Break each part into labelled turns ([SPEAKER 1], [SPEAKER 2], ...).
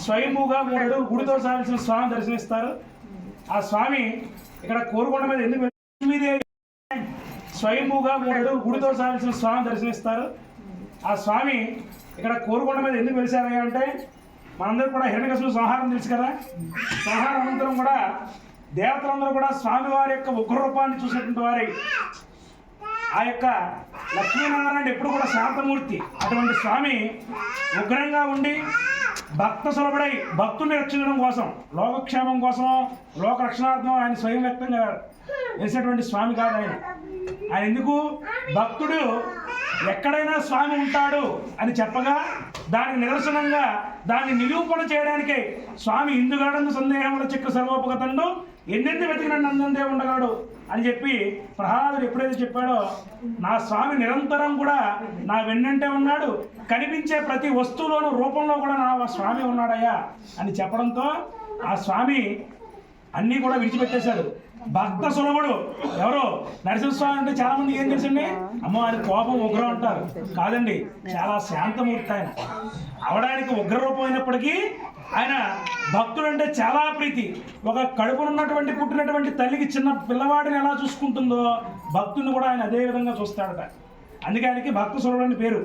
[SPEAKER 1] స్వయంభూగా 3 అడుగులు గుడితో సాధించిన స్వామి దర్శనమిస్తారు. ఆ స్వామి ఇక్కడ కోరుకొండ మీద ఎందుకు లక్ష్మీదేవి స్వయంభూగా 3 అడుగులు గుడితో సాధించిన స్వామి దర్శనమిస్తారు. ఆ స్వామి ఇక్కడ కోరుకొండ మీద ఎందుకు వెలిసారయ్యా అంటే మనందరూ కూడా హిరణ్యకశిపుడు సంహారం తెలుసు కదా. సంహారం అనంతరం కూడా దేవతలందరూ కూడా స్వామివారి యొక్క ఉగ్రరూపాన్ని చూసినటువంటి వారి ఆ యొక్క లక్ష్మీనారాయణ ఎప్పుడు కూడా శాంతమూర్తి. అటువంటి స్వామి ఉగ్రంగా ఉండి భక్త సులభుడై భక్తుల్ని రక్షించడం కోసం, లోకక్షేమం కోసం, లోక రక్షణార్థం ఆయన స్వయం వ్యక్తంగా వేసినటువంటి స్వామి కాదు ఆయన. ఆయన ఎందుకు భక్తుడు ఎక్కడైనా స్వామి ఉంటాడు అని చెప్పగా దానికి నిదర్శనంగా దాన్ని నిరూపణ చేయడానికే స్వామి ఇందుగాడందు సందేహంలో చిక్కు సర్వోపగతండు ఎన్నెందు వెతికినట్టు అందందే ఉండగాడు అని చెప్పి ప్రహ్లాదుడు ఎప్పుడైతే చెప్పాడో నా స్వామి నిరంతరం కూడా నా వెన్నంటే ఉన్నాడు, కనిపించే ప్రతి వస్తువులోనూ రూపంలో కూడా నా స్వామి ఉన్నాడయ్యా అని చెప్పడంతో ఆ స్వామి అన్నీ కూడా విడిచిపెట్టేశాడు. భక్త సులభుడు ఎవరు నరసింహస్వామి అంటే చాలా మంది ఏం తెలుసండి, అమ్మో ఆయన కోపం ఉగ్రం అంటారు. కాదండి, చాలా శాంతమూర్తి ఆయన. అవడానికి ఉగ్ర రూపం అయినప్పటికీ ఆయన భక్తుడు అంటే చాలా ప్రీతి. ఒక కడుపునున్నటువంటి పుట్టినటువంటి తల్లికి చిన్న పిల్లవాడిని ఎలా చూసుకుంటుందో భక్తుడిని కూడా ఆయన అదే విధంగా చూస్తాడట. అందుకే ఆయనకి భక్త సులభుడు అని పేరు.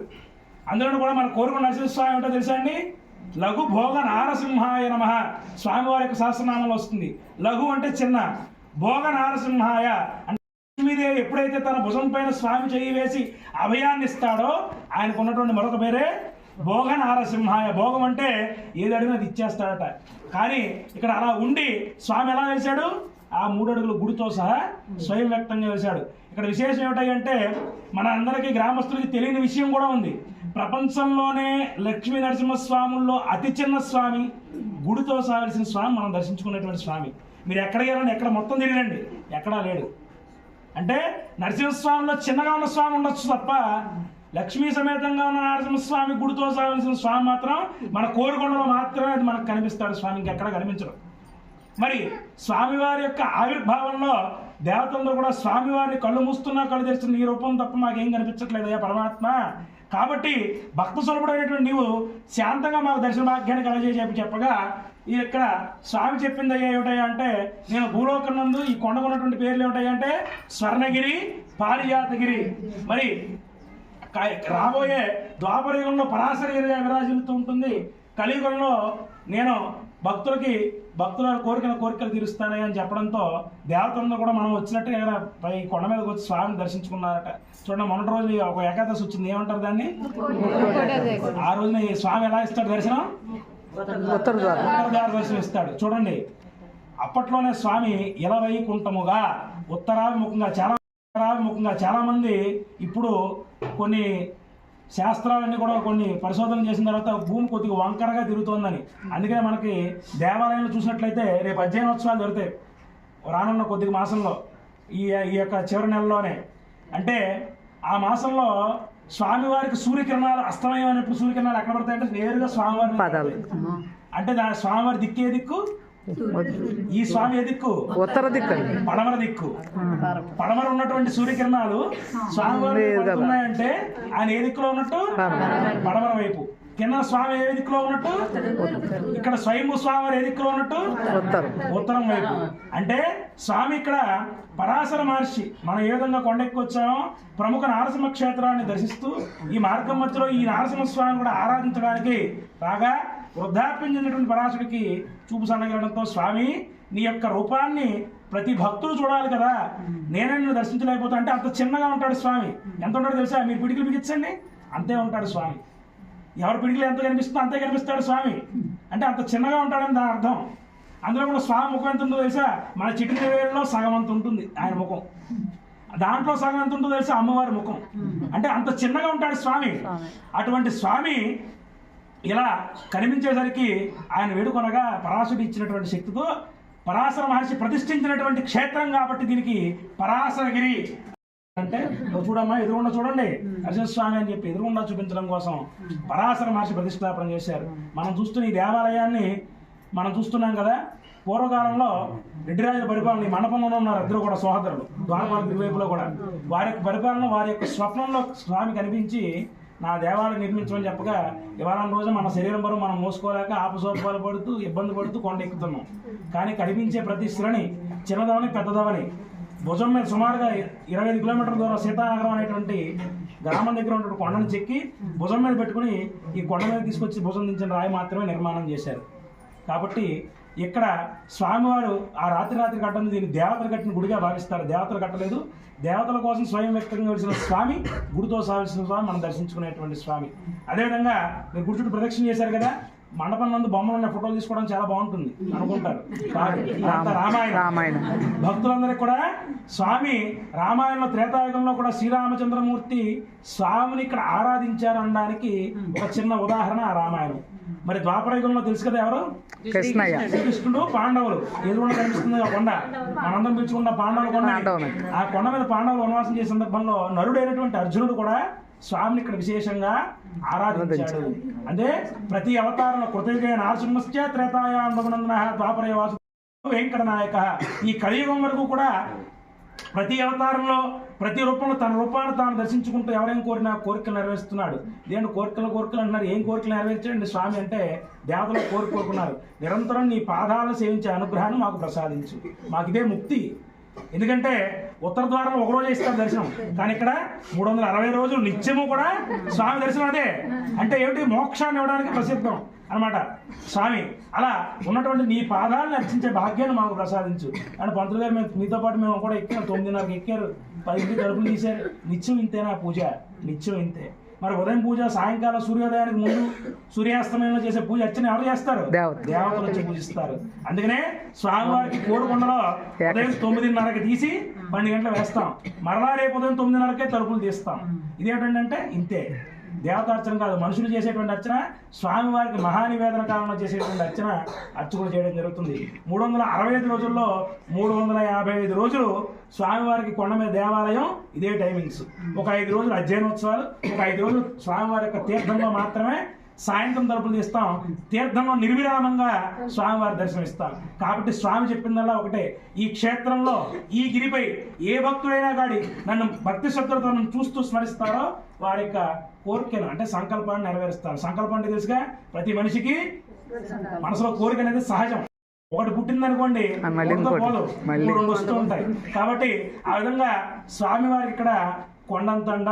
[SPEAKER 1] అందులో కూడా మన కోరుకున్న నరసింహస్వామి ఏంటో తెలుసా అండి, లఘు భోగ నారసింహాయ నమః స్వామివారి యొక్క సహస్రనామంలో వస్తుంది. లఘు అంటే చిన్న, భోగ నారసింహాయ అంటే లక్ష్మీదేవి ఎప్పుడైతే తన భుజం పైన స్వామి చెయ్యి వేసి అభయాన్ని ఇస్తాడో ఆయనకు ఉన్నటువంటి మరొక పేరే భోగ నారసింహాయ. భోగం అంటే ఏది అడిగినా అది ఇచ్చేస్తాడట. కానీ ఇక్కడ అలా ఉండి స్వామి ఎలా వేశాడు, ఆ 3 అడుగుల గుడితో సహా స్వయం వ్యక్తంగా వేశాడు. ఇక్కడ విశేషం ఏమిటంటే మన అందరికీ గ్రామస్తులకి తెలియని విషయం కూడా ఉంది. ప్రపంచంలోనే లక్ష్మీ నరసింహస్వాముల్లో అతి చిన్న స్వామి, గుడితో సాగాల్సిన స్వామి, మనం దర్శించుకునేటువంటి స్వామి. మీరు ఎక్కడికి వెళ్ళండి, ఎక్కడ మొత్తం తిరిగండి, ఎక్కడా లేడు. అంటే నరసింహస్వామిలో చిన్నగా ఉన్న స్వామి ఉండొచ్చు తప్ప లక్ష్మీ సమేతంగా ఉన్న నరసింహస్వామి గుడితో సాగాల్సిన స్వామి మాత్రం మన కోరుకొండలో మాత్రమే అది మనకు కనిపిస్తాడు. స్వామి ఇంకెక్కడ కనిపించడు. మరి స్వామివారి యొక్క ఆవిర్భావంలో దేవతలందరూ కూడా స్వామివారిని కళ్ళు మూస్తున్నా కళ్ళు తెరుస్తున్న ఈ రూపం తప్ప మాకేం కనిపించట్లేదయ్యా పరమాత్మ, కాబట్టి భక్త సులభుడైనటువంటి నీవు శాంతంగా మాకు దర్శన భాగ్యాన్ని కలగజేసి చెప్పగా ఇక్కడ స్వామి చెప్పింది అయ్యా ఏమిటయ్యా అంటే, నేను భూలోకం నందు ఈ కొండకున్నటువంటి పేర్లు ఏమిటయ్యా అంటే స్వర్ణగిరి, పారిజాతగిరి. మరి రాబోయే ద్వాపరయుగంలో పరాశరగిరిగా విరాజిల్లుతూ ఉంటుంది. కలియుగంలో నేను భక్తుల కోరికలు తీరుస్తానని అని చెప్పడంతో దేవతలందరూ కూడా మనం వచ్చినట్టుగా ఈ కొండ మీదకి వచ్చి స్వామిని దర్శించుకున్నారట. చూడండి, మొన్నటి రోజు ఒక ఏకాదశి వచ్చింది, ఏమంటారు దాన్ని, ఆ రోజున ఈ స్వామి ఎలా ఇస్తాడు దర్శనం, ఉత్తర ద్వార దర్శనం ఇస్తాడు. చూడండి, అప్పట్లోనే స్వామి ఇలవైకుంఠముగా ఉత్తరాభిముఖంగా చాలా మంది ఇప్పుడు కొన్ని శాస్త్రాలన్నీ కూడా కొన్ని పరిశోధన చేసిన తర్వాత భూమి కొద్దిగా వంకరగా తిరుగుతోందని. అందుకనే మనకి దేవాలయంలో చూసినట్లయితే రేపు అధ్యయనోత్సవాలు జరుగుతాయి రానున్న కొద్ది మాసంలో, ఈ యొక్క చివరి నెలలోనే. అంటే ఆ మాసంలో స్వామివారికి సూర్యకిరణాలు అస్తమయమైనప్పుడు సూర్యకిరణాలు ఎక్కడ పడతాయంటే నేరుగా స్వామివారి అంటే దాని స్వామివారి దిక్కే దిక్కు, ఈ స్వామి ఏ దిక్కు, ఉత్తర దిక్కు, పడమర దిక్కు. పడమర ఉన్నటువంటి సూర్యకిరణాలు స్వామివారి ఉన్నాయంటే ఆయన ఏ దిక్కులో ఉన్నట్టు, పడమర వైపు. కింద స్వామి ఏ దిక్కులో ఉన్నట్టు, ఇక్కడ స్వయంభూ స్వామివారు ఏ దిక్కులో ఉన్నట్టు, ఉత్తరం వైపు. అంటే స్వామి ఇక్కడ పరాశర మహర్షి మనం ఏ విధంగా కొండెక్కి వచ్చామో ప్రముఖ నారసింహ క్షేత్రాన్ని దర్శిస్తూ ఈ మార్గం మధ్యలో ఈ నారసింహ స్వామిని కూడా ఆరాధించడానికి రాగా వృద్ధాప్యం చెందినటువంటి పరాశుడికి చూపు సన్నగిరడంతో, స్వామి నీ యొక్క రూపాన్ని ప్రతి భక్తులు చూడాలి కదా, నేనే నిన్ను దర్శించలేకపోతా అంటే అంత చిన్నగా ఉంటాడు స్వామి. ఎంత ఉంటాడో తెలుసా, మీరు పిడికిలు బిగించండి అంతే ఉంటాడు స్వామి. ఎవరి పిడికిలు ఎంత కనిపిస్తుందో అంతే కనిపిస్తాడు స్వామి. అంటే అంత చిన్నగా ఉంటాడని దాని అర్థం. అందులో కూడా స్వామి ముఖం ఎంత ఉంటుందో తెలుసా, మన చిటికి వేలలో సగం అంత ఉంటుంది ఆయన ముఖం, దాంట్లో సగం ఎంత ఉంటుందో తెలుసా అమ్మవారి ముఖం. అంటే అంత చిన్నగా ఉంటాడు స్వామి. అటువంటి స్వామి ఇలా కనిపించేసరికి ఆయన వేడుకొనగా పరాశుడు ఇచ్చినటువంటి శక్తితో పరాశర మహర్షి ప్రతిష్ఠించినటువంటి క్షేత్రం కాబట్టి దీనికి పరాశరగిరి అంటే, చూడమ్మా ఎదురుగుండా చూడండి నరసింహస్వామి అని చెప్పి ఎదురుగుండా చూపించడం కోసం పరాశర మహర్షి ప్రతిష్టాపన చేశారు. మనం చూస్తున్న ఈ దేవాలయాన్ని మనం చూస్తున్నాం కదా. పూర్వకాలంలో రెడ్డిరాజుల పరిపాలన ఈ మండపంలో ఉన్నారు ఇద్దరు కూడా సోదరులు, ద్వారపాల ఇరువైపులో కూడా వారి యొక్క పరిపాలన వారి యొక్క స్వప్నంలో స్వామి కనిపించి నా దేవాలయం నిర్మించమని చెప్పగా ఇవాళ రోజు మన శరీరం బరువు మనం మోసుకోలేక ఆపసోపాలు పడుతూ ఇబ్బంది పడుతూ కొండ ఎక్కుతున్నాం. కానీ కనిపించే ప్రతి శిలని చిన్నదవని పెద్దదవని భుజం మీద సుమారుగా 25 కిలోమీటర్ల దూరం సీతానగరం అనేటువంటి గ్రామం దగ్గర ఉన్న కొండను చెక్కి భుజం మీద పెట్టుకుని ఈ కొండ మీద తీసుకొచ్చి భుజం దించిన రాయి మాత్రమే నిర్మాణం చేశారు. కాబట్టి ఇక్కడ స్వామివారు ఆ రాత్రి కట్టడం దీన్ని దేవతలు కట్టిన గుడిగా భావిస్తారు. దేవతలు కట్టలేదు, దేవతల కోసం స్వయం వ్యక్తంగా వెలిసిన స్వామి, గుడితో సాగిసిన స్వామి, మనం దర్శించుకునేటువంటి స్వామి. అదేవిధంగా మీరు గుడి చుట్టూ ప్రదక్షిణ చేశారు కదా, మండపం నందు బొమ్మలు ఉన్న ఫోటోలు తీసుకోవడం చాలా బాగుంటుంది అనుకుంటారు. రామాయణ భక్తులందరికీ కూడా స్వామి రామాయణంలో త్రేతాయుగంలో కూడా శ్రీరామచంద్రమూర్తి స్వామిని ఇక్కడ ఆరాధించారు అనడానికి ఒక చిన్న ఉదాహరణ ఆ రామాయణం. మరి ద్వాపరయుగంలో తెలుసు కదా ఎవరు? శ్రీకృష్ణుడు, పాండవులు. ఎదురుగా కనిపిస్తుంది ఆ కొండ, మనందరం పిలుచుకున్న పాండవుల కొండ. ఆ కొండ మీద పాండవులు వనవాసం చేసే సందర్భంలో నరుడైనటువంటి అర్జునుడు కూడా స్వామిని ఇక్కడ విశేషంగా ఆరాధించాడు. అంటే ప్రతి అవతారంలో కృతయుగ నారసింహస్య త్రేతాయాం రఘునందన ద్వాపరయ వాసు వెంకట నాయక, ఈ కలియుగం వరకు కూడా ప్రతి అవతారంలో ప్రతి రూపంలో తన రూపాన్ని తాను దర్శించుకుంటూ ఎవరేం కోరినా కోరికలు నెరవేరుస్తున్నాడు. దేని కోరికలు అంటున్నారు, ఏం కోరికలు నెరవేర్చండి స్వామి అంటే దేవతలు కోరుకున్నారు. నిరంతరం నీ పాదాలను సేవించే అనుగ్రహాన్ని మాకు ప్రసాదించు, మాకు ఇదే ముక్తి. ఎందుకంటే ఉత్తర ద్వారంలో ఒక రోజు ఇస్తారు దర్శనం, కానీ ఇక్కడ 360 రోజులు నిత్యము కూడా స్వామి దర్శనం. అదే అంటే ఏమిటి? మోక్షాన్ని ఇవ్వడానికి ప్రసిద్ధం అనమాట స్వామి. అలా ఉన్నటువంటి నీ పాదాలను అర్చించే భాగ్యాన్ని మాకు ప్రసాదించు అని పంతులు గారు మీతో పాటు మేము కూడా ఎక్కాం. 9:30కి ఎక్కారు, 10కి తలుపులు తీశారు. నిత్యం ఇంతేనా పూజ? నిత్యం ఇంతే. మరి ఉదయం పూజ, సాయంకాలం సూర్యోదయానికి ముందు సూర్యాస్తమయంలో చేసే పూజ అర్చన ఎవరు చేస్తారు? దేవతలు వచ్చి పూజిస్తారు. అందుకనే స్వామివారికి కోరుకొండలో ఉదయం 9:30కి తీసి 12 గంటలు వేస్తాం, మరలా రేపు ఉదయం 9:30కే తలుపులు తీస్తాం. ఇదేంటంటే ఇంతే. దేవతార్చన కాదు, మనుషులు చేసేటువంటి అర్చన, స్వామివారికి మహానివేదన కాలంలో చేసేటువంటి అర్చకులు చేయడం జరుగుతుంది. 365 రోజుల్లో 355 రోజులు స్వామివారికి కొండ మీద దేవాలయం ఇదే టైమింగ్స్. ఒక 5 రోజులు అధ్యయనోత్సవాలు, ఒక 5 రోజులు స్వామివారి యొక్క తీర్థంలో మాత్రమే సాయంత్రం తలుపులు తీస్తాం. తీర్థంలో నిర్విరామంగా స్వామివారి దర్శనం ఇస్తాం. కాబట్టి స్వామి చెప్పిందల్లా ఒకటే, ఈ క్షేత్రంలో ఈ గిరిపై ఏ భక్తుడైనా గాడి నన్ను భక్తి శ్రద్ధలతో నన్ను చూస్తూ స్మరిస్తారో వారి యొక్క కోరికను అంటే సంకల్పాన్ని నెరవేరుస్తారు. సంకల్పం అంటే తెలుసుగా, ప్రతి మనిషికి మనసులో కోరిక అనేది సహజం. ఒకటి పుట్టిందనుకోండి పోదు, 2 వస్తూ ఉంటాయి. కాబట్టి ఆ విధంగా స్వామివారికి ఇక్కడ కొండంతండ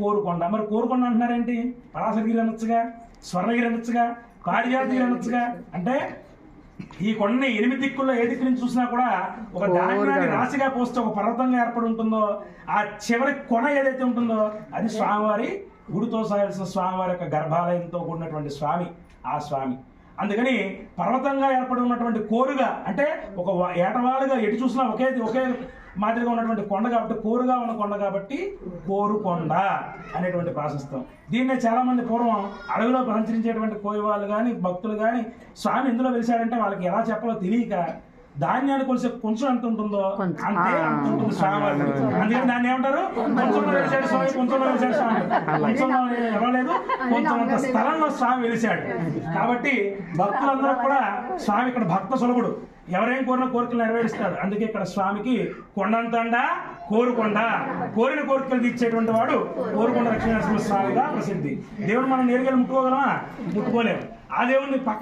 [SPEAKER 1] కోరుకొండ. మరి కోరుకొండ అంటున్నారేంటి? పరాశరగిరి అనొచ్చుగా, స్వర్ణగిరి అనొచ్చుగా, పారిజాతగిరి అనొచ్చుగా. అంటే ఈ కొండని 8 దిక్కుల్లో ఏ దిక్కు నుంచి చూసినా కూడా ఒక ధాన్యాన్ని రాశిగా పోస్తే ఒక పర్వతంగా ఏర్పడి ఉంటుందో, ఆ చివరి కొన ఏదైతే ఉంటుందో అది స్వామివారి గుడితో సాగిన స్వామివారి యొక్క గర్భాలయంతో కూడినటువంటి స్వామి ఆ స్వామి. అందుకని పర్వతంగా ఏర్పడి ఉన్నటువంటి కోరుగా అంటే ఒక ఏటవాలుగా ఎటు చూసినా ఒకే మాదిరిగా ఉన్నటువంటి కొండ కాబట్టి, కోరుగా ఉన్న కొండ కాబట్టి కోరుకొండ అనేటువంటి ప్రాశస్త్యం. దీన్నే చాలా మంది పూర్వం అడవిలో సంచరించేటువంటి కోయి వాళ్ళు కానీ భక్తులు కానీ స్వామి ఎందులో వెలిశాడంటే వాళ్ళకి ఎలా చెప్పాలో తెలియక ధాన్యాన్ని కొలిసే కొంచెం ఎంత ఉంటుందో అంతే ఉంటుంది స్వామివారి. అందుకని దాన్ని ఏమంటారు? కొంచెంలో వెలిసాడు స్వామి, కొంచెంలో వెలిసాడు స్వామి. కొంచెంలో ఇవ్వలేదు, కొంచెం అంత స్థలంలో స్వామి వెలిశాడు. కాబట్టి భక్తులందరూ కూడా స్వామి ఇక్కడ భక్త సులభుడు, ఎవరేం కోరిన కోరికలు నెరవేరుస్తాడు. అందుకే ఇక్కడ స్వామికి కొండంతండ కోరుకొండ, కోరిన కోరికలు తీర్చేటువంటి వాడు కోరుకొండ లక్ష్మీనరసింహ స్వామిగా ప్రసిద్ధి. దేవుడు మనం నేరుగా ముట్టుకోగలమా? ముట్టుకోలేము. ఆ దేవుడిని పక్క